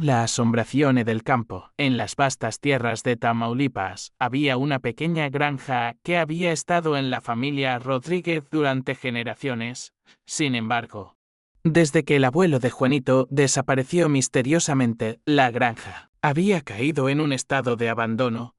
la asombración del campo. En las vastas tierras de Tamaulipas había una pequeña granja que había estado en la familia Rodríguez durante generaciones. Sin embargo, desde que el abuelo de Juanito desapareció misteriosamente, la granja había caído en un estado de abandono.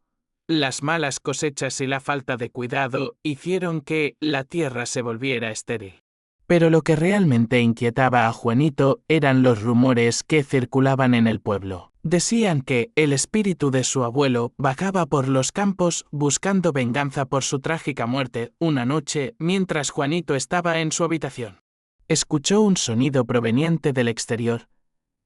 Las malas cosechas y la falta de cuidado hicieron que la tierra se volviera estéril. Pero lo que realmente inquietaba a Juanito eran los rumores que circulaban en el pueblo. Decían que el espíritu de su abuelo vagaba por los campos buscando venganza por su trágica muerte una noche mientras Juanito estaba en su habitación. Escuchó un sonido proveniente del exterior.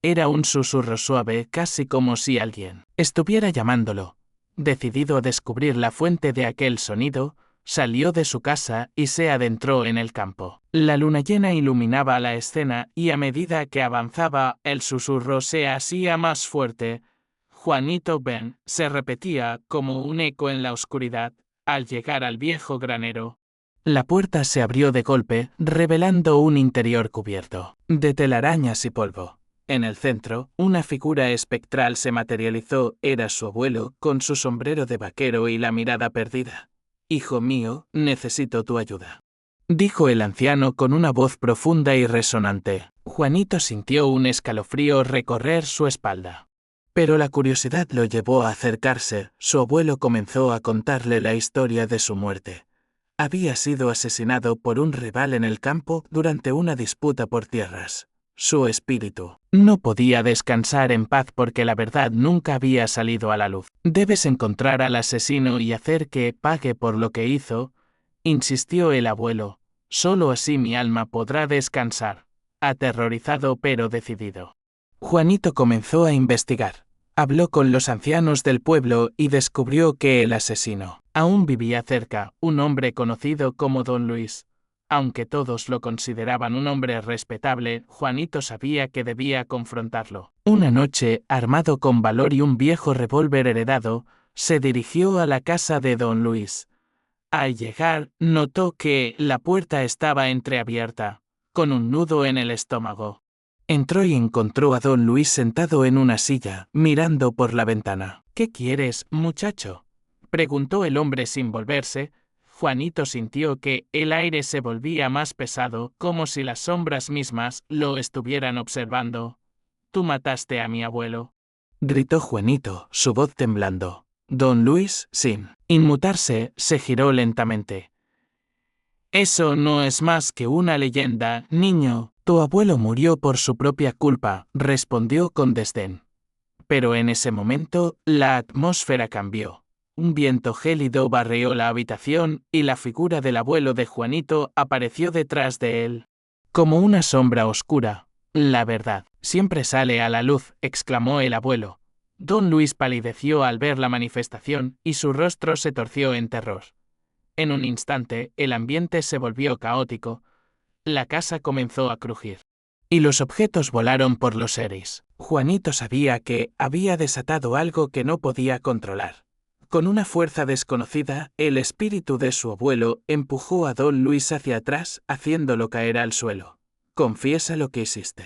Era un susurro suave, casi como si alguien estuviera llamándolo. Decidido a descubrir la fuente de aquel sonido, salió de su casa y se adentró en el campo. La luna llena iluminaba la escena y a medida que avanzaba, el susurro se hacía más fuerte. Juanito ven, se repetía como un eco en la oscuridad. Al llegar al viejo granero, la puerta se abrió de golpe, revelando un interior cubierto de telarañas y polvo. En el centro, una figura espectral se materializó. Era su abuelo, con su sombrero de vaquero y la mirada perdida. «Hijo mío, necesito tu ayuda», dijo el anciano con una voz profunda y resonante. Juanito sintió un escalofrío recorrer su espalda. Pero la curiosidad lo llevó a acercarse. Su abuelo comenzó a contarle la historia de su muerte. Había sido asesinado por un rival en el campo durante una disputa por tierras. Su espíritu no podía descansar en paz porque la verdad nunca había salido a la luz. «Debes encontrar al asesino y hacer que pague por lo que hizo», insistió el abuelo. «Solo así mi alma podrá descansar». Aterrorizado pero decidido, Juanito comenzó a investigar. Habló con los ancianos del pueblo y descubrió que el asesino aún vivía cerca, un hombre conocido como Don Luis. Aunque todos lo consideraban un hombre respetable, Juanito sabía que debía confrontarlo. Una noche, armado con valor y un viejo revólver heredado, se dirigió a la casa de Don Luis. Al llegar, notó que la puerta estaba entreabierta, con un nudo en el estómago. Entró y encontró a Don Luis sentado en una silla, mirando por la ventana. «¿Qué quieres, muchacho?», preguntó el hombre sin volverse. Juanito sintió que el aire se volvía más pesado, como si las sombras mismas lo estuvieran observando. «Tú mataste a mi abuelo», gritó Juanito, su voz temblando. Don Luis, sin inmutarse, se giró lentamente. «Eso no es más que una leyenda, niño. Tu abuelo murió por su propia culpa», respondió con desdén. Pero en ese momento, la atmósfera cambió. Un viento gélido barrió la habitación y la figura del abuelo de Juanito apareció detrás de él. Como una sombra oscura. «La verdad siempre sale a la luz», exclamó el abuelo. Don Luis palideció al ver la manifestación y su rostro se torció en terror. En un instante, el ambiente se volvió caótico. La casa comenzó a crujir y los objetos volaron por los aires. Juanito sabía que había desatado algo que no podía controlar. Con una fuerza desconocida, el espíritu de su abuelo empujó a Don Luis hacia atrás, haciéndolo caer al suelo. «Confiesa lo que hiciste»,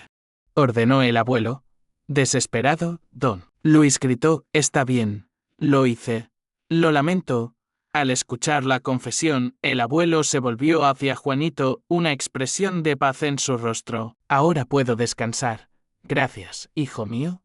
ordenó el abuelo. Desesperado, Don Luis gritó: «Está bien, lo hice. Lo lamento». Al escuchar la confesión, el abuelo se volvió hacia Juanito, una expresión de paz en su rostro. «Ahora puedo descansar. Gracias, hijo mío».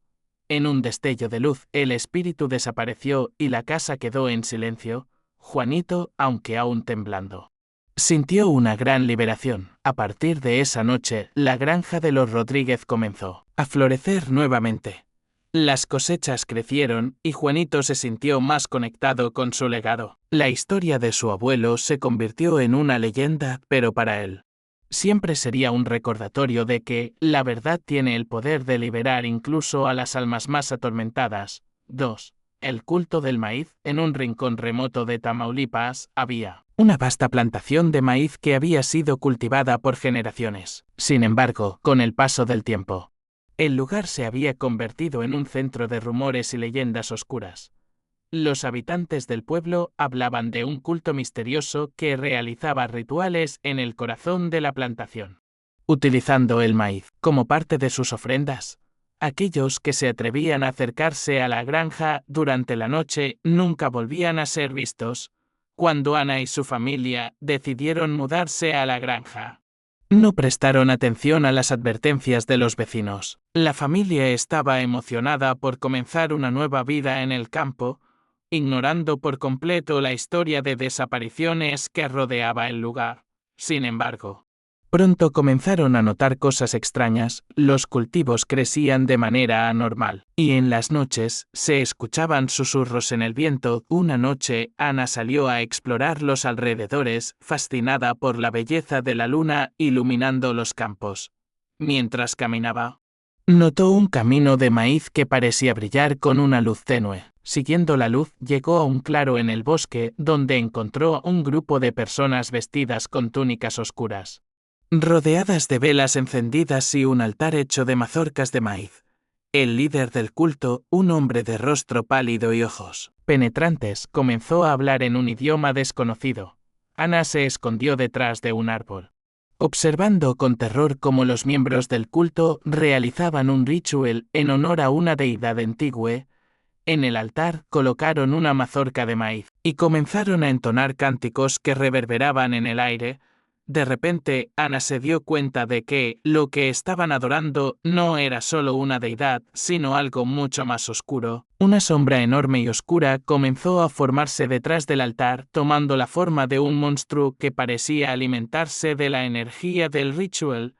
En un destello de luz, el espíritu desapareció y la casa quedó en silencio. Juanito, aunque aún temblando, sintió una gran liberación. A partir de esa noche, la granja de los Rodríguez comenzó a florecer nuevamente. Las cosechas crecieron y Juanito se sintió más conectado con su legado. La historia de su abuelo se convirtió en una leyenda, pero para él siempre sería un recordatorio de que la verdad tiene el poder de liberar incluso a las almas más atormentadas. 2. El culto del maíz. En un rincón remoto de Tamaulipas había una vasta plantación de maíz que había sido cultivada por generaciones. Sin embargo, con el paso del tiempo, el lugar se había convertido en un centro de rumores y leyendas oscuras. Los habitantes del pueblo hablaban de un culto misterioso que realizaba rituales en el corazón de la plantación, utilizando el maíz como parte de sus ofrendas. Aquellos que se atrevían a acercarse a la granja durante la noche nunca volvían a ser vistos. Cuando Ana y su familia decidieron mudarse a la granja, no prestaron atención a las advertencias de los vecinos. La familia estaba emocionada por comenzar una nueva vida en el campo, ignorando por completo la historia de desapariciones que rodeaba el lugar. Sin embargo, pronto comenzaron a notar cosas extrañas, los cultivos crecían de manera anormal, y en las noches se escuchaban susurros en el viento. Una noche, Ana salió a explorar los alrededores, fascinada por la belleza de la luna iluminando los campos. Mientras caminaba, notó un camino de maíz que parecía brillar con una luz tenue. Siguiendo la luz, llegó a un claro en el bosque, donde encontró un grupo de personas vestidas con túnicas oscuras, rodeadas de velas encendidas y un altar hecho de mazorcas de maíz. El líder del culto, un hombre de rostro pálido y ojos penetrantes, comenzó a hablar en un idioma desconocido. Ana se escondió detrás de un árbol, observando con terror cómo los miembros del culto realizaban un ritual en honor a una deidad antigua. En el altar colocaron una mazorca de maíz y comenzaron a entonar cánticos que reverberaban en el aire. De repente, Ana se dio cuenta de que lo que estaban adorando no era solo una deidad, sino algo mucho más oscuro. Una sombra enorme y oscura comenzó a formarse detrás del altar, tomando la forma de un monstruo que parecía alimentarse de la energía del ritual.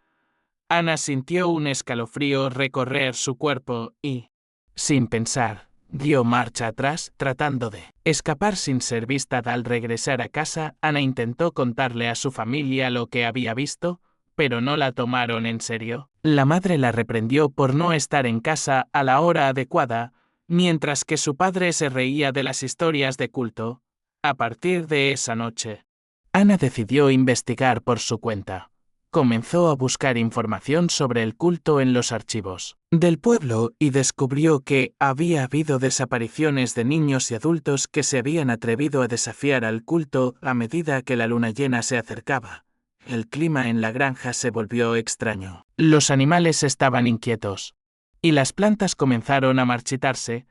Ana sintió un escalofrío recorrer su cuerpo y, sin pensar, dio marcha atrás, tratando de escapar sin ser vista. Al regresar a casa, Ana intentó contarle a su familia lo que había visto, pero no la tomaron en serio. La madre la reprendió por no estar en casa a la hora adecuada, mientras que su padre se reía de las historias de culto. A partir de esa noche, Ana decidió investigar por su cuenta. Comenzó a buscar información sobre el culto en los archivos del pueblo y descubrió que había habido desapariciones de niños y adultos que se habían atrevido a desafiar al culto. A medida que la luna llena se acercaba, el clima en la granja se volvió extraño. Los animales estaban inquietos y las plantas comenzaron a marchitarse.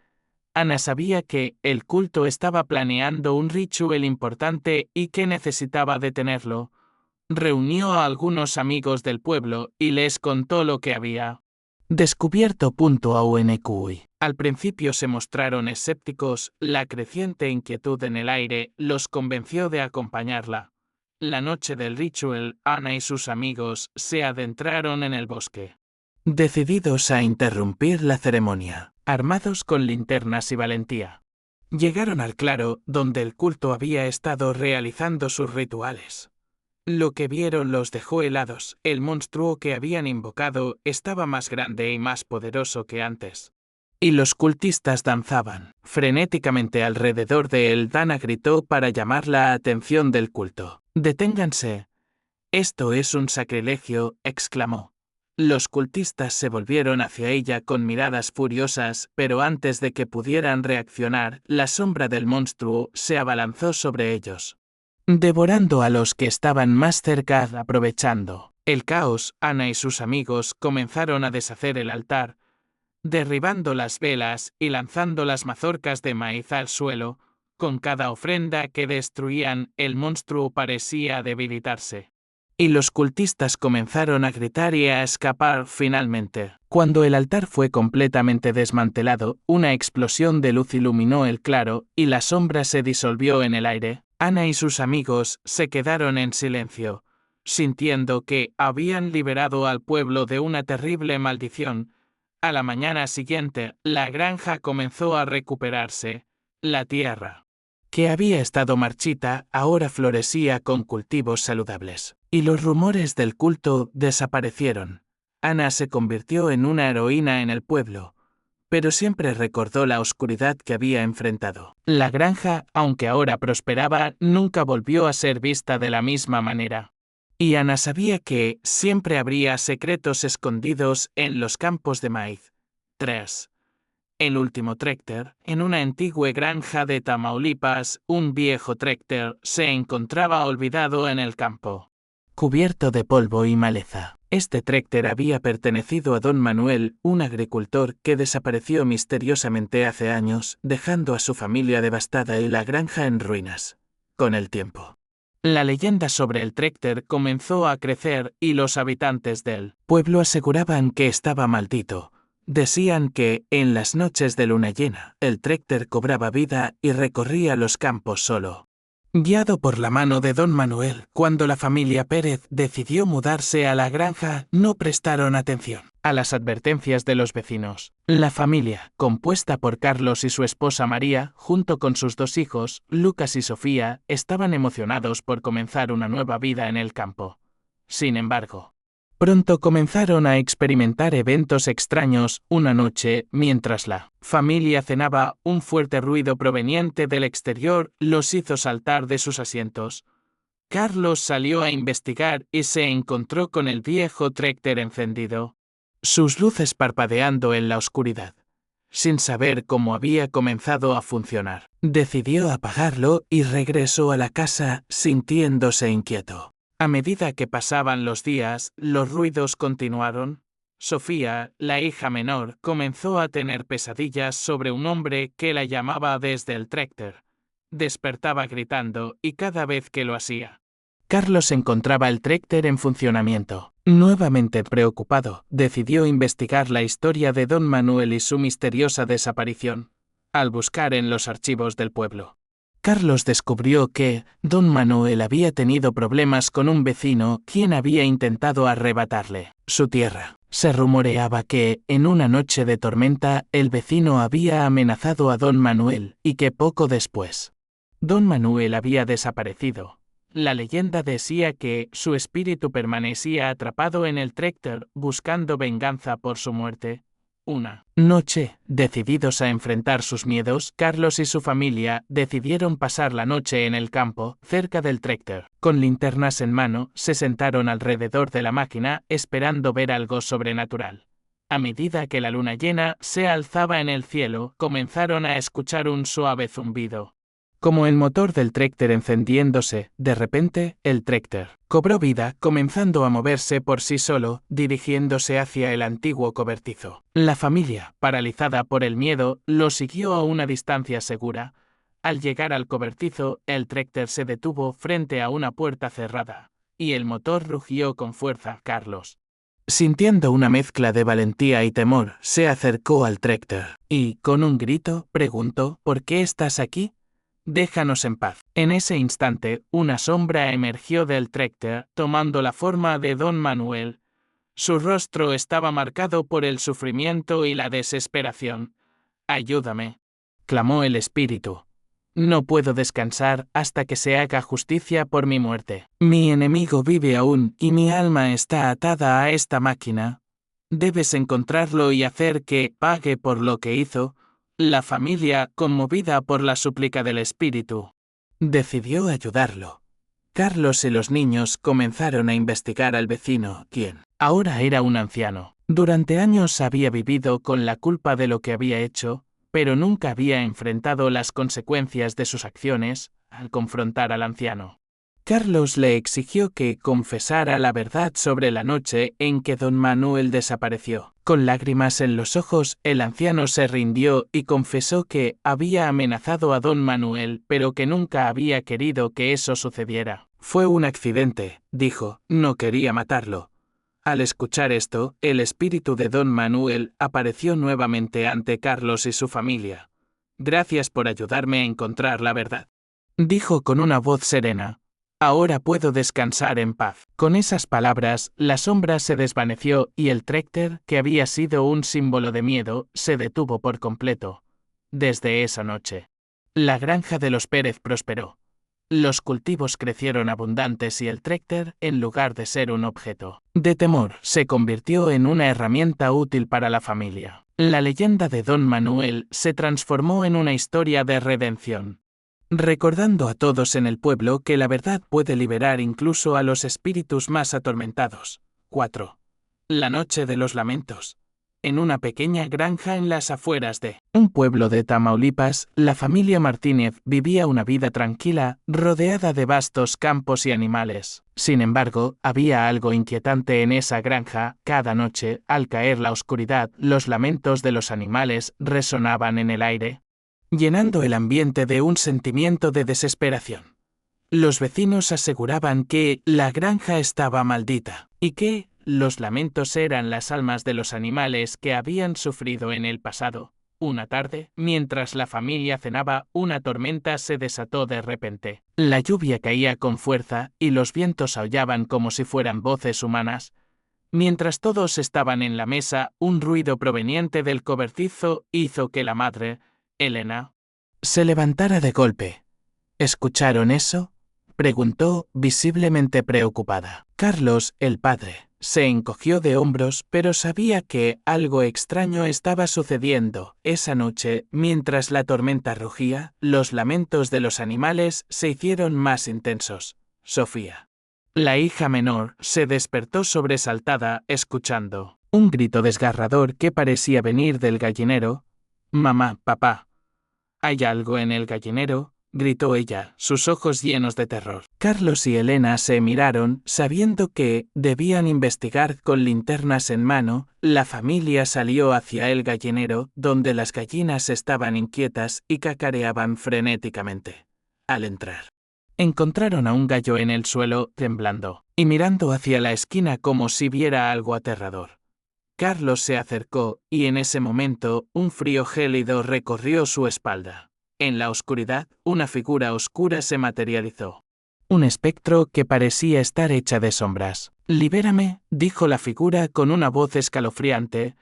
Ana sabía que el culto estaba planeando un ritual importante y que necesitaba detenerlo. Reunió a algunos amigos del pueblo y les contó lo que había descubierto. AUNQI. Al principio se mostraron escépticos, la creciente inquietud en el aire los convenció de acompañarla. La noche del ritual, Ana y sus amigos se adentraron en el bosque, decididos a interrumpir la ceremonia, armados con linternas y valentía. Llegaron al claro donde el culto había estado realizando sus rituales. Lo que vieron los dejó helados. El monstruo que habían invocado estaba más grande y más poderoso que antes, y los cultistas danzaban frenéticamente alrededor de él. Ana gritó para llamar la atención del culto. «¡Deténganse! Esto es un sacrilegio», exclamó. Los cultistas se volvieron hacia ella con miradas furiosas, pero antes de que pudieran reaccionar, la sombra del monstruo se abalanzó sobre ellos, devorando a los que estaban más cerca. Aprovechando el caos, Ana y sus amigos comenzaron a deshacer el altar, derribando las velas y lanzando las mazorcas de maíz al suelo. Con cada ofrenda que destruían, el monstruo parecía debilitarse, y los cultistas comenzaron a gritar y a escapar. Finalmente, cuando el altar fue completamente desmantelado, una explosión de luz iluminó el claro y la sombra se disolvió en el aire. Ana y sus amigos se quedaron en silencio, sintiendo que habían liberado al pueblo de una terrible maldición. A la mañana siguiente, la granja comenzó a recuperarse. La tierra, que había estado marchita, ahora florecía con cultivos saludables, y los rumores del culto desaparecieron. Ana se convirtió en una heroína en el pueblo, pero siempre recordó la oscuridad que había enfrentado. La granja, aunque ahora prosperaba, nunca volvió a ser vista de la misma manera. Y Ana sabía que siempre habría secretos escondidos en los campos de maíz. 3. El último tractor. En una antigua granja de Tamaulipas, un viejo tractor se encontraba olvidado en el campo. cubierto de polvo y maleza. Este tráctor había pertenecido a don Manuel, un agricultor que desapareció misteriosamente hace años, dejando a su familia devastada y la granja en ruinas. Con el tiempo, la leyenda sobre el tráctor comenzó a crecer y los habitantes del pueblo aseguraban que estaba maldito. Decían que, en las noches de luna llena, el tráctor cobraba vida y recorría los campos solo. Guiado por la mano de don Manuel, cuando la familia Pérez decidió mudarse a la granja, no prestaron atención a las advertencias de los vecinos. La familia, compuesta por Carlos y su esposa María, junto con sus 2 hijos, Lucas y Sofía, estaban emocionados por comenzar una nueva vida en el campo. Sin embargo, pronto comenzaron a experimentar eventos extraños. Una noche, mientras la familia cenaba, un fuerte ruido proveniente del exterior los hizo saltar de sus asientos. Carlos salió a investigar y se encontró con el viejo tráctor encendido, sus luces parpadeando en la oscuridad. Sin saber cómo había comenzado a funcionar, decidió apagarlo y regresó a la casa sintiéndose inquieto. A medida que pasaban los días, los ruidos continuaron. Sofía, la hija menor, comenzó a tener pesadillas sobre un hombre que la llamaba desde el tráctor. Despertaba gritando y cada vez que lo hacía, Carlos encontraba el tráctor en funcionamiento. Nuevamente preocupado, decidió investigar la historia de don Manuel y su misteriosa desaparición. Al buscar en los archivos del pueblo, Carlos descubrió que don Manuel había tenido problemas con un vecino quien había intentado arrebatarle su tierra. Se rumoreaba que, en una noche de tormenta, el vecino había amenazado a don Manuel y que poco después, don Manuel había desaparecido. La leyenda decía que su espíritu permanecía atrapado en el tráctor buscando venganza por su muerte. Una noche, decididos a enfrentar sus miedos, Carlos y su familia decidieron pasar la noche en el campo, cerca del tráctor. Con linternas en mano, se sentaron alrededor de la máquina, esperando ver algo sobrenatural. A medida que la luna llena se alzaba en el cielo, comenzaron a escuchar un suave zumbido, como el motor del tráctor encendiéndose. De repente, el tráctor cobró vida, comenzando a moverse por sí solo, dirigiéndose hacia el antiguo cobertizo. La familia, paralizada por el miedo, lo siguió a una distancia segura. Al llegar al cobertizo, el tráctor se detuvo frente a una puerta cerrada, y el motor rugió con fuerza. Carlos, sintiendo una mezcla de valentía y temor, se acercó al tráctor y, con un grito, preguntó: ¿Por qué estás aquí? Déjanos en paz. En ese instante, una sombra emergió del tráctor, tomando la forma de don Manuel. Su rostro estaba marcado por el sufrimiento y la desesperación. «Ayúdame», clamó el espíritu. «No puedo descansar hasta que se haga justicia por mi muerte. Mi enemigo vive aún y mi alma está atada a esta máquina. Debes encontrarlo y hacer que pague por lo que hizo». La familia, conmovida por la súplica del espíritu, decidió ayudarlo. Carlos y los niños comenzaron a investigar al vecino, quien ahora era un anciano. Durante años había vivido con la culpa de lo que había hecho, pero nunca había enfrentado las consecuencias de sus acciones. Al confrontar al anciano, Carlos le exigió que confesara la verdad sobre la noche en que don Manuel desapareció. Con lágrimas en los ojos, el anciano se rindió y confesó que había amenazado a don Manuel, pero que nunca había querido que eso sucediera. «Fue un accidente», dijo, «no quería matarlo». Al escuchar esto, el espíritu de don Manuel apareció nuevamente ante Carlos y su familia. «Gracias por ayudarme a encontrar la verdad», dijo con una voz serena. «Ahora puedo descansar en paz». Con esas palabras, la sombra se desvaneció y el tráctor, que había sido un símbolo de miedo, se detuvo por completo. Desde esa noche, la granja de los Pérez prosperó. Los cultivos crecieron abundantes y el tráctor, en lugar de ser un objeto de temor, se convirtió en una herramienta útil para la familia. La leyenda de don Manuel se transformó en una historia de redención, recordando a todos en el pueblo que la verdad puede liberar incluso a los espíritus más atormentados. 4. La noche de los lamentos. En una pequeña granja en las afueras de un pueblo de Tamaulipas, la familia Martínez vivía una vida tranquila, rodeada de vastos campos y animales. Sin embargo, había algo inquietante en esa granja. Cada noche, al caer la oscuridad, los lamentos de los animales resonaban en el aire, llenando el ambiente de un sentimiento de desesperación. Los vecinos aseguraban que la granja estaba maldita y que los lamentos eran las almas de los animales que habían sufrido en el pasado. Una tarde, mientras la familia cenaba, una tormenta se desató de repente. La lluvia caía con fuerza y los vientos aullaban como si fueran voces humanas. Mientras todos estaban en la mesa, un ruido proveniente del cobertizo hizo que la madre, Elena, se levantara de golpe. ¿Escucharon eso?, preguntó, visiblemente preocupada. Carlos, el padre, se encogió de hombros, pero sabía que algo extraño estaba sucediendo. Esa noche, mientras la tormenta rugía, los lamentos de los animales se hicieron más intensos. Sofía, la hija menor, se despertó sobresaltada, escuchando un grito desgarrador que parecía venir del gallinero. «Mamá, papá, ¿hay algo en el gallinero?», gritó ella, sus ojos llenos de terror. Carlos y Elena se miraron, sabiendo que debían investigar con linternas en mano. La familia salió hacia el gallinero, donde las gallinas estaban inquietas y cacareaban frenéticamente. Al entrar, encontraron a un gallo en el suelo, temblando, y mirando hacia la esquina como si viera algo aterrador. Carlos se acercó, y en ese momento, un frío gélido recorrió su espalda. En la oscuridad, una figura oscura se materializó. Un espectro que parecía estar hecha de sombras. «Libérame», dijo la figura con una voz escalofriante.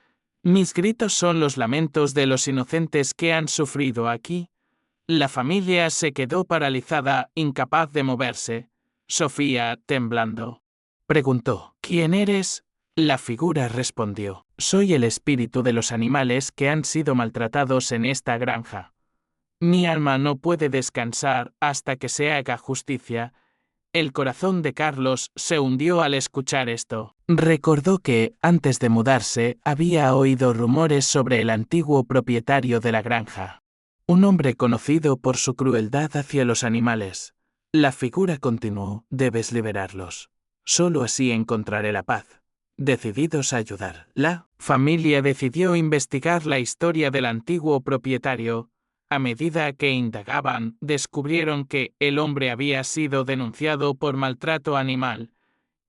«Mis gritos son los lamentos de los inocentes que han sufrido aquí». La familia se quedó paralizada, incapaz de moverse. Sofía, temblando, preguntó: «¿Quién eres?». La figura respondió: «Soy el espíritu de los animales que han sido maltratados en esta granja. Mi alma no puede descansar hasta que se haga justicia». El corazón de Carlos se hundió al escuchar esto. Recordó que, antes de mudarse, había oído rumores sobre el antiguo propietario de la granja. Un hombre conocido por su crueldad hacia los animales. La figura continuó: «Debes liberarlos. Solo así encontraré la paz». Decididos a ayudar, la familia decidió investigar la historia del antiguo propietario. A medida que indagaban, descubrieron que el hombre había sido denunciado por maltrato animal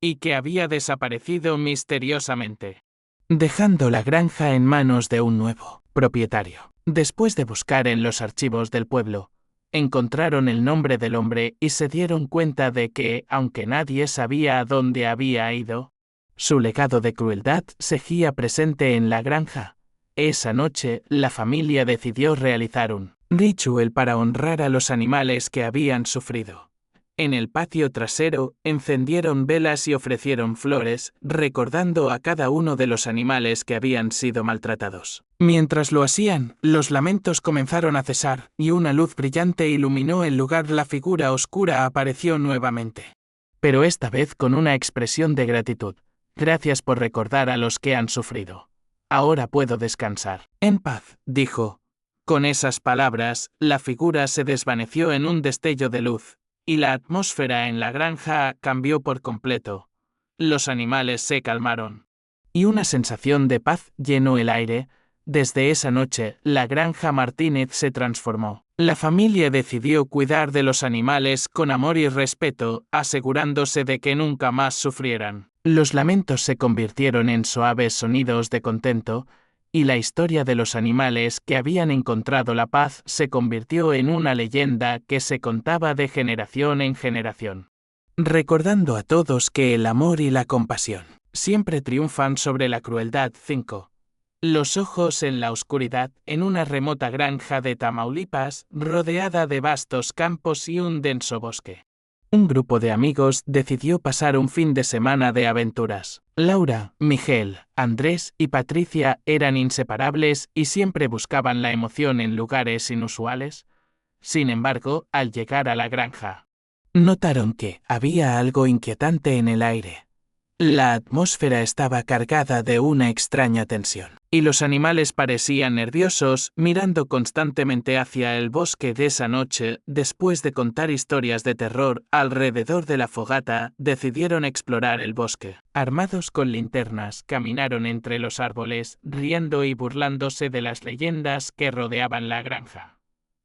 y que había desaparecido misteriosamente, dejando la granja en manos de un nuevo propietario. Después de buscar en los archivos del pueblo, encontraron el nombre del hombre y se dieron cuenta de que, aunque nadie sabía a dónde había ido, su legado de crueldad seguía presente en la granja. Esa noche, la familia decidió realizar un ritual para honrar a los animales que habían sufrido. En el patio trasero, encendieron velas y ofrecieron flores, recordando a cada uno de los animales que habían sido maltratados. Mientras lo hacían, los lamentos comenzaron a cesar, y una luz brillante iluminó el lugar. La figura oscura apareció nuevamente, pero esta vez con una expresión de gratitud. «Gracias por recordar a los que han sufrido. Ahora puedo descansar en paz», dijo. Con esas palabras, la figura se desvaneció en un destello de luz, y la atmósfera en la granja cambió por completo. Los animales se calmaron, y una sensación de paz llenó el aire. Desde esa noche, la granja Martínez se transformó. La familia decidió cuidar de los animales con amor y respeto, asegurándose de que nunca más sufrieran. Los lamentos se convirtieron en suaves sonidos de contento, y la historia de los animales que habían encontrado la paz se convirtió en una leyenda que se contaba de generación en generación, recordando a todos que el amor y la compasión siempre triunfan sobre la crueldad. 5. Los ojos en la oscuridad, en una remota granja de Tamaulipas, rodeada de vastos campos y un denso bosque. Un grupo de amigos decidió pasar un fin de semana de aventuras. Laura, Miguel, Andrés y Patricia eran inseparables y siempre buscaban la emoción en lugares inusuales. Sin embargo, al llegar a la granja, notaron que había algo inquietante en el aire. La atmósfera estaba cargada de una extraña tensión, y los animales parecían nerviosos, mirando constantemente hacia el bosque de esa noche. Después de contar historias de terror alrededor de la fogata, decidieron explorar el bosque. Armados con linternas, caminaron entre los árboles, riendo y burlándose de las leyendas que rodeaban la granja.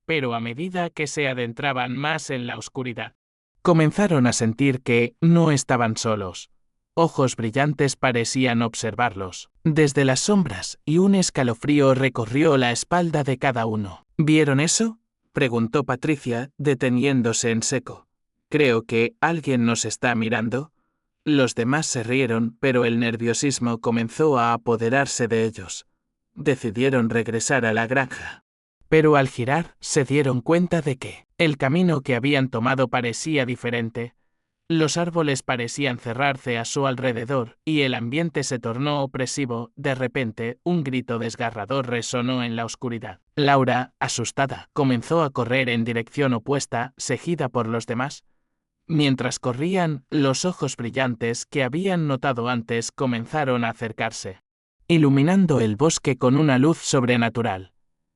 Pero a medida que se adentraban más en la oscuridad, comenzaron a sentir que no estaban solos. Ojos brillantes parecían observarlos desde las sombras, y un escalofrío recorrió la espalda de cada uno. ¿Vieron eso?, preguntó Patricia, deteniéndose en seco. Creo que alguien nos está mirando. Los demás se rieron, pero el nerviosismo comenzó a apoderarse de ellos. Decidieron regresar a la granja. Pero al girar, se dieron cuenta de que el camino que habían tomado parecía diferente. Los árboles parecían cerrarse a su alrededor, y el ambiente se tornó opresivo. De repente, un grito desgarrador resonó en la oscuridad. Laura, asustada, comenzó a correr en dirección opuesta, seguida por los demás. Mientras corrían, los ojos brillantes que habían notado antes comenzaron a acercarse, iluminando el bosque con una luz sobrenatural.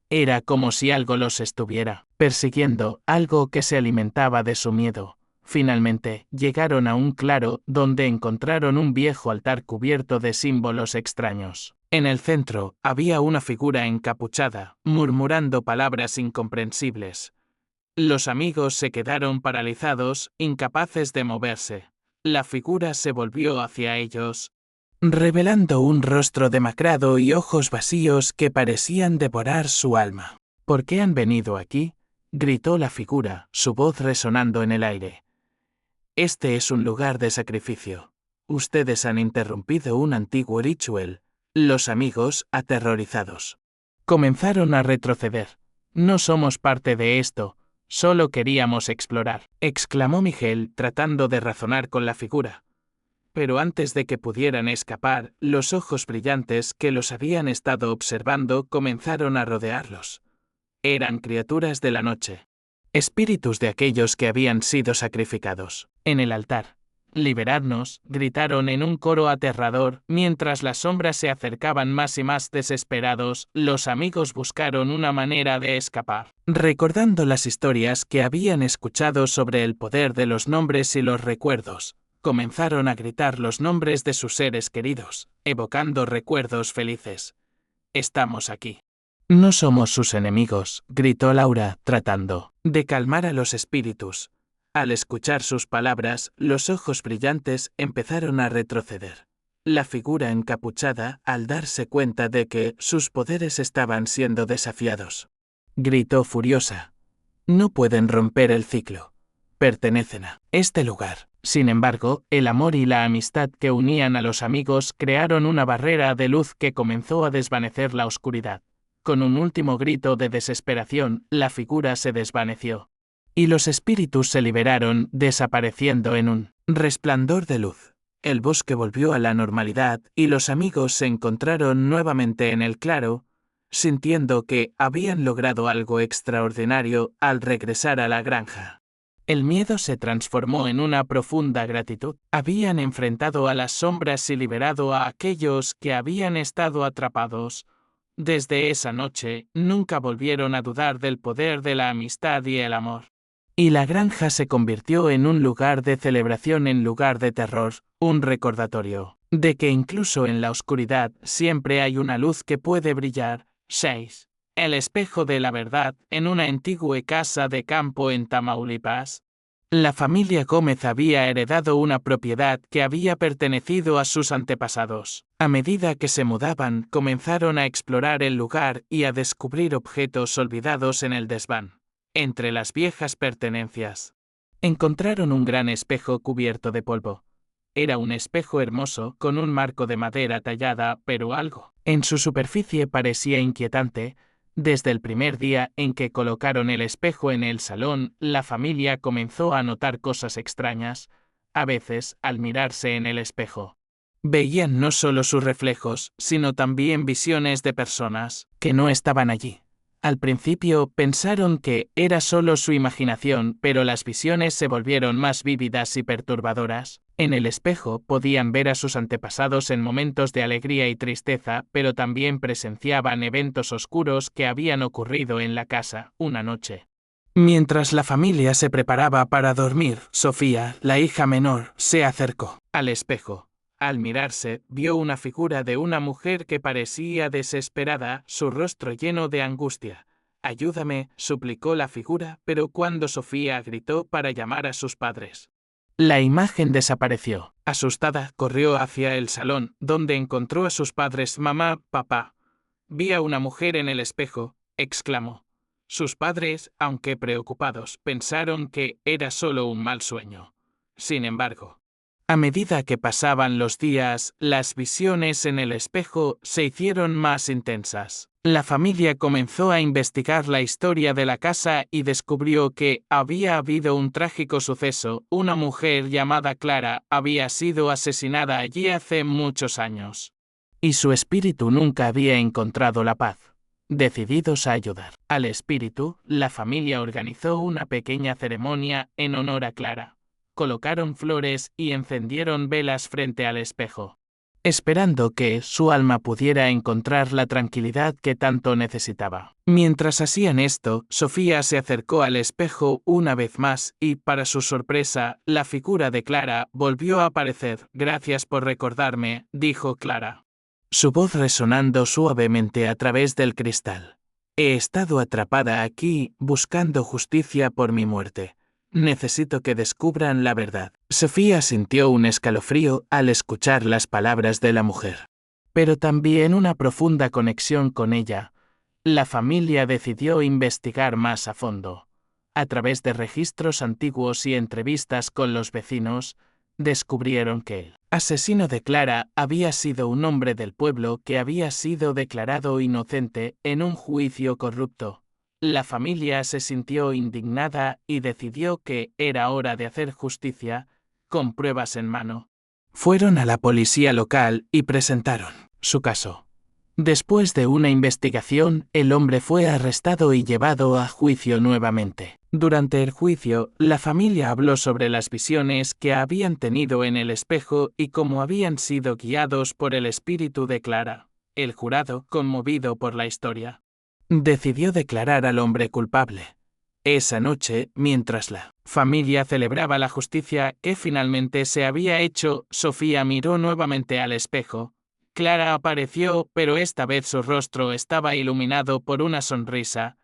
Era como si algo los estuviera persiguiendo, algo que se alimentaba de su miedo. Finalmente, llegaron a un claro donde encontraron un viejo altar cubierto de símbolos extraños. En el centro, había una figura encapuchada, murmurando palabras incomprensibles. Los amigos se quedaron paralizados, incapaces de moverse. La figura se volvió hacia ellos, revelando un rostro demacrado y ojos vacíos que parecían devorar su alma. ¿Por qué han venido aquí?, gritó la figura, su voz resonando en el aire. Este es un lugar de sacrificio. Ustedes han interrumpido un antiguo ritual. Los amigos, aterrorizados, comenzaron a retroceder. No somos parte de esto, solo queríamos explorar, exclamó Miguel, tratando de razonar con la figura. Pero antes de que pudieran escapar, los ojos brillantes que los habían estado observando comenzaron a rodearlos. Eran criaturas de la noche. Espíritus de aquellos que habían sido sacrificados. En el altar. «Liberadnos», gritaron en un coro aterrador, mientras las sombras se acercaban más y más desesperados. Los amigos buscaron una manera de escapar. Recordando las historias que habían escuchado sobre el poder de los nombres y los recuerdos, comenzaron a gritar los nombres de sus seres queridos, evocando recuerdos felices. «Estamos aquí. No somos sus enemigos», gritó Laura, tratando de calmar a los espíritus. Al escuchar sus palabras, los ojos brillantes empezaron a retroceder. La figura encapuchada, al darse cuenta de que sus poderes estaban siendo desafiados, gritó furiosa. «No pueden romper el ciclo. Pertenecen a este lugar». Sin embargo, el amor y la amistad que unían a los amigos crearon una barrera de luz que comenzó a desvanecer la oscuridad. Con un último grito de desesperación, la figura se desvaneció, y los espíritus se liberaron, desapareciendo en un resplandor de luz. El bosque volvió a la normalidad, y los amigos se encontraron nuevamente en el claro, sintiendo que habían logrado algo extraordinario al regresar a la granja. El miedo se transformó en una profunda gratitud. Habían enfrentado a las sombras y liberado a aquellos que habían estado atrapados. Desde esa noche, nunca volvieron a dudar del poder de la amistad y el amor. Y la granja se convirtió en un lugar de celebración en lugar de terror, un recordatorio de que incluso en la oscuridad siempre hay una luz que puede brillar. 6. El espejo de la verdad. En una antigua casa de campo en Tamaulipas, la familia Gómez había heredado una propiedad que había pertenecido a sus antepasados. A medida que se mudaban, comenzaron a explorar el lugar y a descubrir objetos olvidados en el desván. Entre las viejas pertenencias, encontraron un gran espejo cubierto de polvo. Era un espejo hermoso, con un marco de madera tallada, pero algo en su superficie parecía inquietante. Desde el primer día en que colocaron el espejo en el salón, la familia comenzó a notar cosas extrañas. A veces, al mirarse en el espejo, veían no solo sus reflejos, sino también visiones de personas que no estaban allí. Al principio pensaron que era solo su imaginación, pero las visiones se volvieron más vívidas y perturbadoras. En el espejo podían ver a sus antepasados en momentos de alegría y tristeza, pero también presenciaban eventos oscuros que habían ocurrido en la casa una noche. Mientras la familia se preparaba para dormir, Sofía, la hija menor, se acercó al espejo. Al mirarse, vio una figura de una mujer que parecía desesperada, su rostro lleno de angustia. «Ayúdame», suplicó la figura, pero cuando Sofía gritó para llamar a sus padres, la imagen desapareció. Asustada, corrió hacia el salón, donde encontró a sus padres. «Mamá, papá, vi a una mujer en el espejo», exclamó. Sus padres, aunque preocupados, pensaron que era solo un mal sueño. Sin embargo, a medida que pasaban los días, las visiones en el espejo se hicieron más intensas. La familia comenzó a investigar la historia de la casa y descubrió que había habido un trágico suceso. Una mujer llamada Clara había sido asesinada allí hace muchos años. Y su espíritu nunca había encontrado la paz. Decididos a ayudar al espíritu, la familia organizó una pequeña ceremonia en honor a Clara. Colocaron flores y encendieron velas frente al espejo, esperando que su alma pudiera encontrar la tranquilidad que tanto necesitaba. Mientras hacían esto, Sofía se acercó al espejo una vez más y, para su sorpresa, la figura de Clara volvió a aparecer. «Gracias por recordarme», dijo Clara, su voz resonando suavemente a través del cristal. «He estado atrapada aquí buscando justicia por mi muerte. Necesito que descubran la verdad». Sofía sintió un escalofrío al escuchar las palabras de la mujer, pero también una profunda conexión con ella. La familia decidió investigar más a fondo. A través de registros antiguos y entrevistas con los vecinos, descubrieron que el asesino de Clara había sido un hombre del pueblo que había sido declarado inocente en un juicio corrupto. La familia se sintió indignada y decidió que era hora de hacer justicia, con pruebas en mano. Fueron a la policía local y presentaron su caso. Después de una investigación, el hombre fue arrestado y llevado a juicio nuevamente. Durante el juicio, la familia habló sobre las visiones que habían tenido en el espejo y cómo habían sido guiados por el espíritu de Clara. El jurado, conmovido por la historia, decidió declarar al hombre culpable. Esa noche, mientras la familia celebraba la justicia que finalmente se había hecho, Sofía miró nuevamente al espejo. Clara apareció, pero esta vez su rostro estaba iluminado por una sonrisa.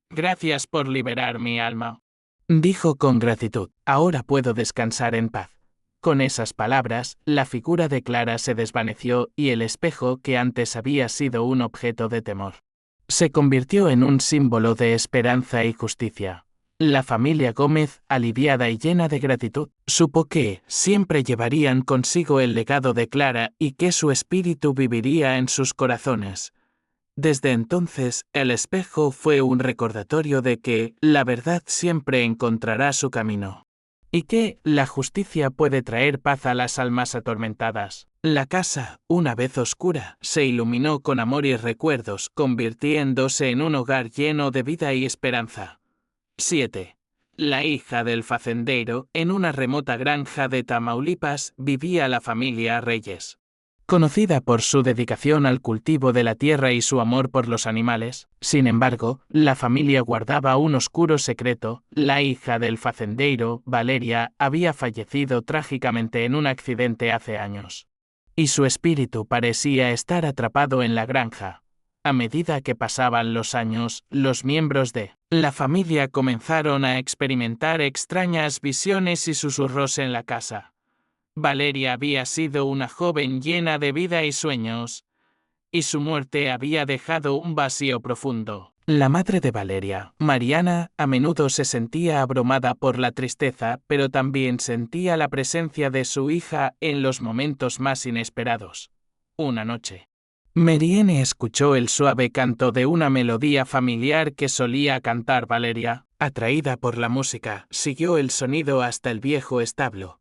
«Gracias por liberar mi alma», dijo con gratitud. «Ahora puedo descansar en paz». Con esas palabras, la figura de Clara se desvaneció y el espejo, que antes había sido un objeto de temor, se convirtió en un símbolo de esperanza y justicia. La familia Gómez, aliviada y llena de gratitud, supo que siempre llevarían consigo el legado de Clara y que su espíritu viviría en sus corazones. Desde entonces, el espejo fue un recordatorio de que la verdad siempre encontrará su camino, y que la justicia puede traer paz a las almas atormentadas. La casa, una vez oscura, se iluminó con amor y recuerdos, convirtiéndose en un hogar lleno de vida y esperanza. 7. La hija del fazendero. En una remota granja de Tamaulipas vivía la familia Reyes. Conocida por su dedicación al cultivo de la tierra y su amor por los animales, sin embargo, la familia guardaba un oscuro secreto. La hija del fazendero, Valeria, había fallecido trágicamente en un accidente hace años, y su espíritu parecía estar atrapado en la granja. A medida que pasaban los años, los miembros de la familia comenzaron a experimentar extrañas visiones y susurros en la casa. Valeria había sido una joven llena de vida y sueños, y su muerte había dejado un vacío profundo. La madre de Valeria, Mariana, a menudo se sentía abrumada por la tristeza, pero también sentía la presencia de su hija en los momentos más inesperados. Una noche, Mariana escuchó el suave canto de una melodía familiar que solía cantar Valeria. Atraída por la música, siguió el sonido hasta el viejo establo.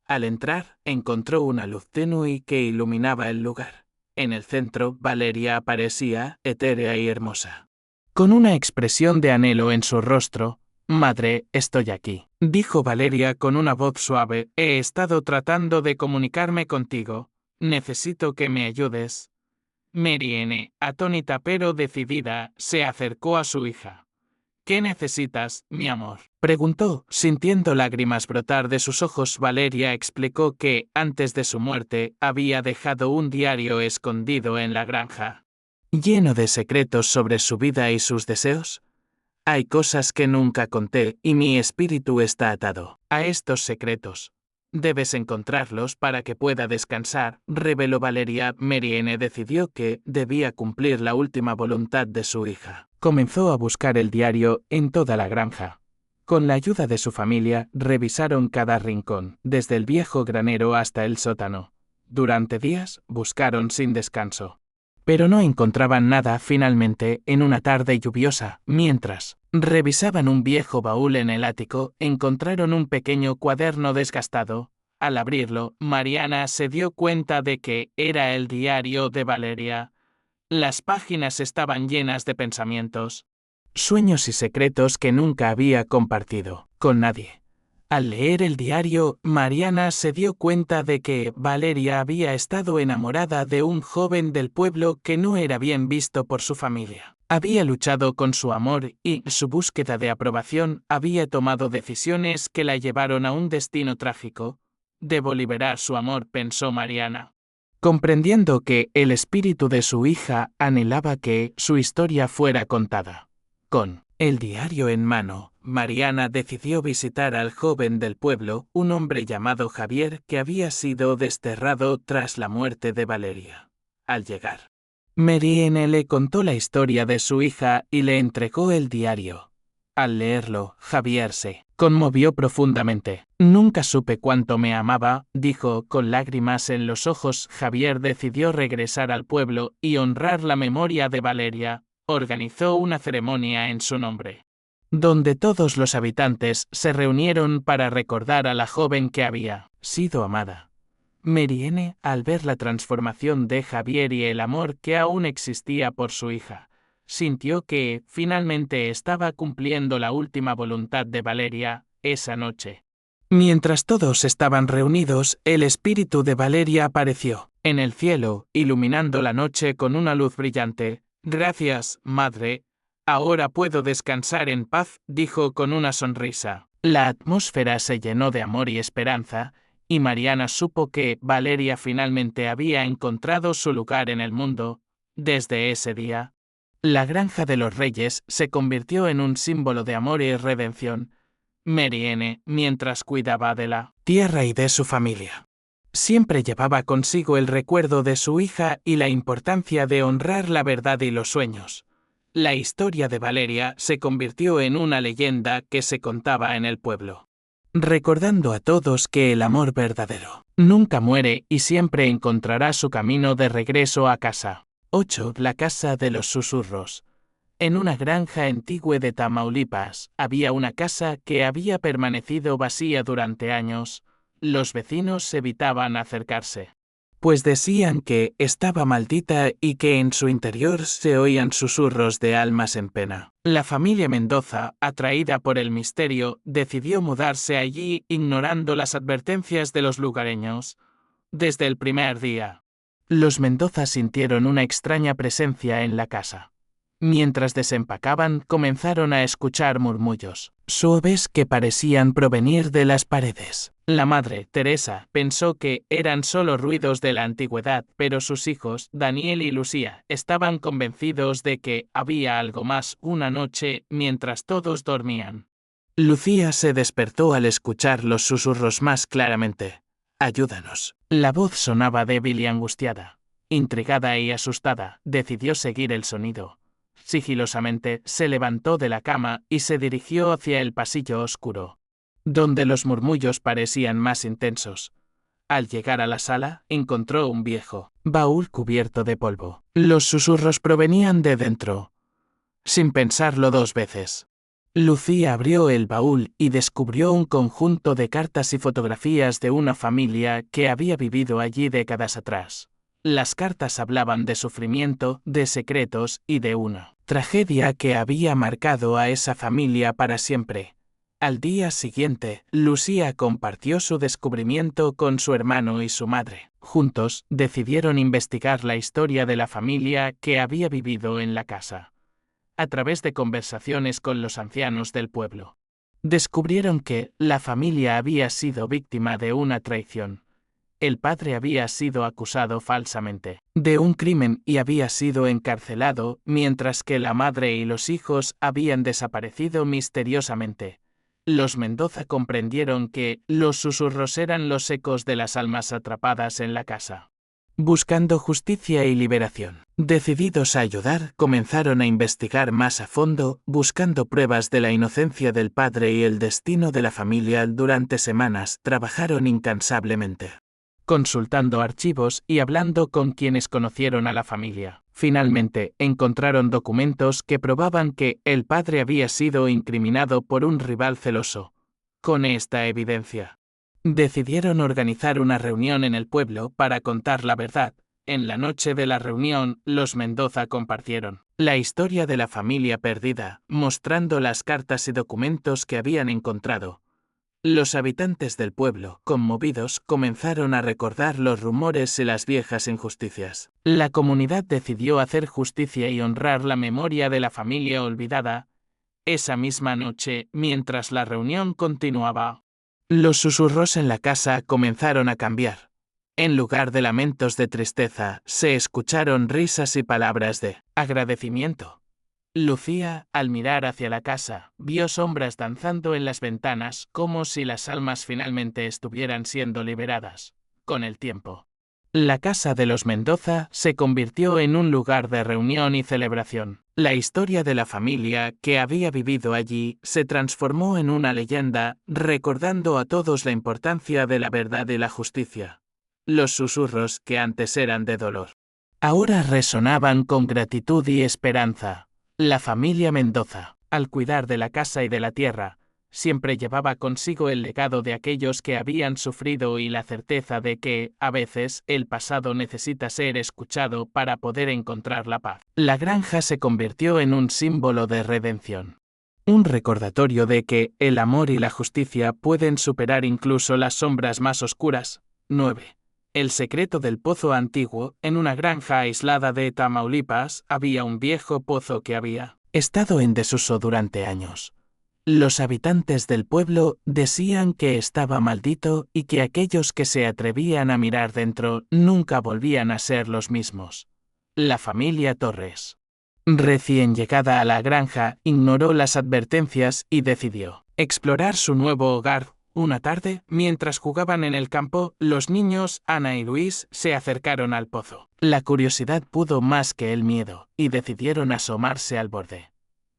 Al entrar, encontró una luz tenue que iluminaba el lugar. En el centro, Valeria aparecía, etérea y hermosa. Con una expresión de anhelo en su rostro, Madre, estoy aquí, dijo Valeria con una voz suave. He estado tratando de comunicarme contigo. Necesito que me ayudes. Marianne, atónita pero decidida, se acercó a su hija. ¿Qué necesitas, mi amor?, preguntó, sintiendo lágrimas brotar de sus ojos. Valeria explicó que, antes de su muerte, había dejado un diario escondido en la granja. ¿Lleno de secretos sobre su vida y sus deseos? Hay cosas que nunca conté y mi espíritu está atado a estos secretos. Debes encontrarlos para que pueda descansar, reveló Valeria. Marianne decidió que debía cumplir la última voluntad de su hija. Comenzó a buscar el diario en toda la granja. Con la ayuda de su familia, revisaron cada rincón, desde el viejo granero hasta el sótano. Durante días, buscaron sin descanso. Pero no encontraban nada. Finalmente, en una tarde lluviosa, mientras revisaban un viejo baúl en el ático, encontraron un pequeño cuaderno desgastado. Al abrirlo, Mariana se dio cuenta de que era el diario de Valeria. Las páginas estaban llenas de pensamientos, sueños y secretos que nunca había compartido con nadie. Al leer el diario, Mariana se dio cuenta de que Valeria había estado enamorada de un joven del pueblo que no era bien visto por su familia. Había luchado con su amor y su búsqueda de aprobación había tomado decisiones que la llevaron a un destino trágico. Debo liberar su amor, pensó Mariana. Comprendiendo que el espíritu de su hija anhelaba que su historia fuera contada. Con el diario en mano, Mariana decidió visitar al joven del pueblo, un hombre llamado Javier que había sido desterrado tras la muerte de Valeria. Al llegar, Marianne le contó la historia de su hija y le entregó el diario. Al leerlo, Javier se conmovió profundamente. Nunca supe cuánto me amaba, dijo con lágrimas en los ojos. Javier decidió regresar al pueblo y honrar la memoria de Valeria. Organizó una ceremonia en su nombre, donde todos los habitantes se reunieron para recordar a la joven que había sido amada. Marianne, al ver la transformación de Javier y el amor que aún existía por su hija, sintió que, finalmente, estaba cumpliendo la última voluntad de Valeria. Esa noche, mientras todos estaban reunidos, el espíritu de Valeria apareció en el cielo, iluminando la noche con una luz brillante. Gracias, madre. Ahora puedo descansar en paz, dijo con una sonrisa. La atmósfera se llenó de amor y esperanza, y Mariana supo que Valeria finalmente había encontrado su lugar en el mundo. Desde ese día, la granja de los reyes se convirtió en un símbolo de amor y redención. Marianne, mientras cuidaba de la tierra y de su familia, siempre llevaba consigo el recuerdo de su hija y la importancia de honrar la verdad y los sueños. La historia de Valeria se convirtió en una leyenda que se contaba en el pueblo, recordando a todos que el amor verdadero nunca muere y siempre encontrará su camino de regreso a casa. 8. La casa de los susurros. En una granja antigua de Tamaulipas, había una casa que había permanecido vacía durante años. Los vecinos evitaban acercarse, pues decían que estaba maldita y que en su interior se oían susurros de almas en pena. La familia Mendoza, atraída por el misterio, decidió mudarse allí ignorando las advertencias de los lugareños. Desde el primer día, los Mendoza sintieron una extraña presencia en la casa. Mientras desempacaban, comenzaron a escuchar murmullos suaves que parecían provenir de las paredes. La madre, Teresa, pensó que eran solo ruidos de la antigüedad, pero sus hijos, Daniel y Lucía, estaban convencidos de que había algo más. Una noche, mientras todos dormían, Lucía se despertó al escuchar los susurros más claramente. «Ayúdanos». La voz sonaba débil y angustiada. Intrigada y asustada, decidió seguir el sonido. Sigilosamente, se levantó de la cama y se dirigió hacia el pasillo oscuro, donde los murmullos parecían más intensos. Al llegar a la sala, encontró un viejo baúl cubierto de polvo. Los susurros provenían de dentro. Sin pensarlo dos veces, Lucía abrió el baúl y descubrió un conjunto de cartas y fotografías de una familia que había vivido allí décadas atrás. Las cartas hablaban de sufrimiento, de secretos y de una tragedia que había marcado a esa familia para siempre. Al día siguiente, Lucía compartió su descubrimiento con su hermano y su madre. Juntos, decidieron investigar la historia de la familia que había vivido en la casa. A través de conversaciones con los ancianos del pueblo, descubrieron que la familia había sido víctima de una traición. El padre había sido acusado falsamente de un crimen y había sido encarcelado, mientras que la madre y los hijos habían desaparecido misteriosamente. Los Mendoza comprendieron que los susurros eran los ecos de las almas atrapadas en la casa, buscando justicia y liberación. Decididos a ayudar, comenzaron a investigar más a fondo, buscando pruebas de la inocencia del padre y el destino de la familia. Durante semanas trabajaron incansablemente, consultando archivos y hablando con quienes conocieron a la familia. Finalmente, encontraron documentos que probaban que el padre había sido incriminado por un rival celoso. Con esta evidencia, decidieron organizar una reunión en el pueblo para contar la verdad. En la noche de la reunión, los Mendoza compartieron la historia de la familia perdida, mostrando las cartas y documentos que habían encontrado. Los habitantes del pueblo, conmovidos, comenzaron a recordar los rumores y las viejas injusticias. La comunidad decidió hacer justicia y honrar la memoria de la familia olvidada. Esa misma noche, mientras la reunión continuaba, los susurros en la casa comenzaron a cambiar. En lugar de lamentos de tristeza, se escucharon risas y palabras de agradecimiento. Lucía, al mirar hacia la casa, vio sombras danzando en las ventanas, como si las almas finalmente estuvieran siendo liberadas. Con el tiempo, la casa de los Mendoza se convirtió en un lugar de reunión y celebración. La historia de la familia que había vivido allí se transformó en una leyenda, recordando a todos la importancia de la verdad y la justicia. Los susurros que antes eran de dolor, ahora resonaban con gratitud y esperanza. La familia Mendoza, al cuidar de la casa y de la tierra, siempre llevaba consigo el legado de aquellos que habían sufrido y la certeza de que, a veces, el pasado necesita ser escuchado para poder encontrar la paz. La granja se convirtió en un símbolo de redención. Un recordatorio de que el amor y la justicia pueden superar incluso las sombras más oscuras. 9. El secreto del pozo antiguo. En una granja aislada de Tamaulipas había un viejo pozo que había estado en desuso durante años. Los habitantes del pueblo decían que estaba maldito y que aquellos que se atrevían a mirar dentro nunca volvían a ser los mismos. La familia Torres, recién llegada a la granja, ignoró las advertencias y decidió explorar su nuevo hogar. Una tarde, mientras jugaban en el campo, los niños, Ana y Luis, se acercaron al pozo. La curiosidad pudo más que el miedo, y decidieron asomarse al borde.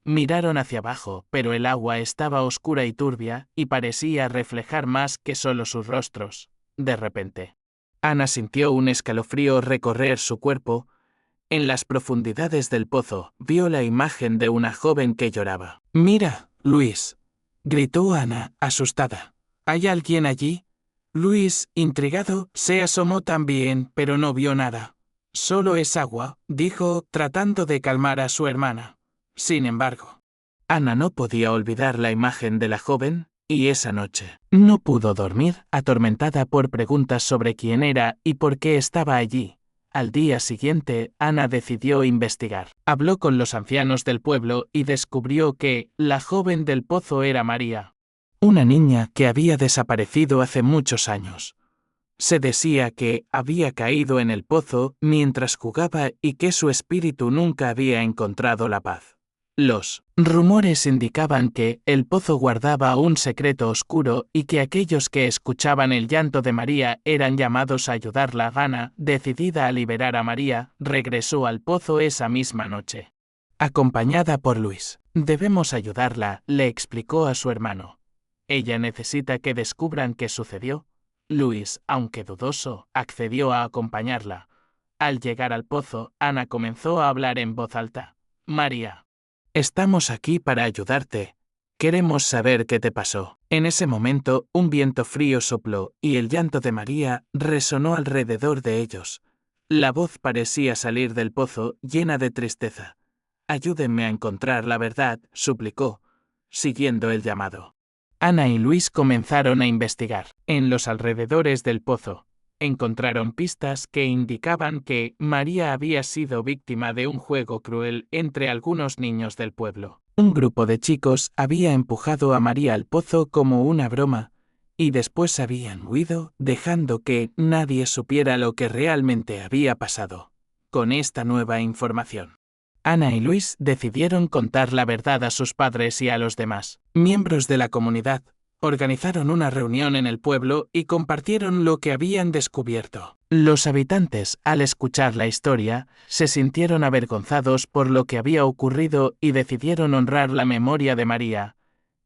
Miraron hacia abajo, pero el agua estaba oscura y turbia, y parecía reflejar más que solo sus rostros. De repente, Ana sintió un escalofrío recorrer su cuerpo. En las profundidades del pozo, vio la imagen de una joven que lloraba. «Mira, Luis», gritó Ana, asustada. ¿Hay alguien allí? Luis, intrigado, se asomó también, pero no vio nada. Solo es agua, dijo, tratando de calmar a su hermana. Sin embargo, Ana no podía olvidar la imagen de la joven, y esa noche no pudo dormir, atormentada por preguntas sobre quién era y por qué estaba allí. Al día siguiente, Ana decidió investigar. Habló con los ancianos del pueblo y descubrió que la joven del pozo era María, una niña que había desaparecido hace muchos años. Se decía que había caído en el pozo mientras jugaba y que su espíritu nunca había encontrado la paz. Los rumores indicaban que el pozo guardaba un secreto oscuro y que aquellos que escuchaban el llanto de María eran llamados a ayudarla. Ana, decidida a liberar a María, regresó al pozo esa misma noche, acompañada por Luis. «Debemos ayudarla», le explicó a su hermano. «Ella necesita que descubran qué sucedió». Luis, aunque dudoso, accedió a acompañarla. Al llegar al pozo, Ana comenzó a hablar en voz alta. «María, estamos aquí para ayudarte. Queremos saber qué te pasó». En ese momento, un viento frío sopló y el llanto de María resonó alrededor de ellos. La voz parecía salir del pozo, llena de tristeza. «Ayúdenme a encontrar la verdad», suplicó, siguiendo el llamado. Ana y Luis comenzaron a investigar. En los alrededores del pozo, encontraron pistas que indicaban que María había sido víctima de un juego cruel entre algunos niños del pueblo. Un grupo de chicos había empujado a María al pozo como una broma, y después habían huido, dejando que nadie supiera lo que realmente había pasado. Con esta nueva información, Ana y Luis decidieron contar la verdad a sus padres y a los demás miembros de la comunidad. Organizaron una reunión en el pueblo y compartieron lo que habían descubierto. Los habitantes, al escuchar la historia, se sintieron avergonzados por lo que había ocurrido y decidieron honrar la memoria de María.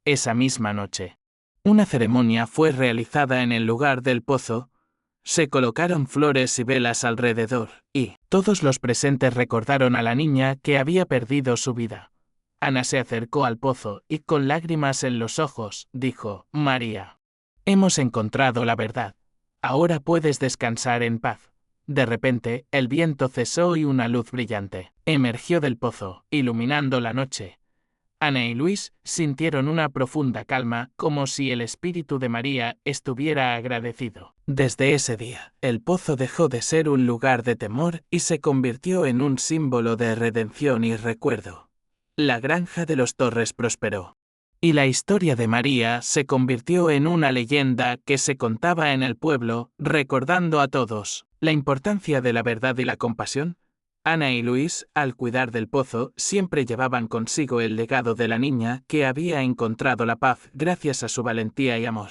Esa misma noche, una ceremonia fue realizada en el lugar del pozo. Se colocaron flores y velas alrededor, y todos los presentes recordaron a la niña que había perdido su vida. Ana se acercó al pozo y con lágrimas en los ojos, dijo: María, hemos encontrado la verdad. Ahora puedes descansar en paz. De repente, el viento cesó y una luz brillante emergió del pozo, iluminando la noche. Ana y Luis sintieron una profunda calma, como si el espíritu de María estuviera agradecido. Desde ese día, el pozo dejó de ser un lugar de temor y se convirtió en un símbolo de redención y recuerdo. La granja de los Torres prosperó, y la historia de María se convirtió en una leyenda que se contaba en el pueblo, recordando a todos la importancia de la verdad y la compasión. Ana y Luis, al cuidar del pozo, siempre llevaban consigo el legado de la niña que había encontrado la paz gracias a su valentía y amor.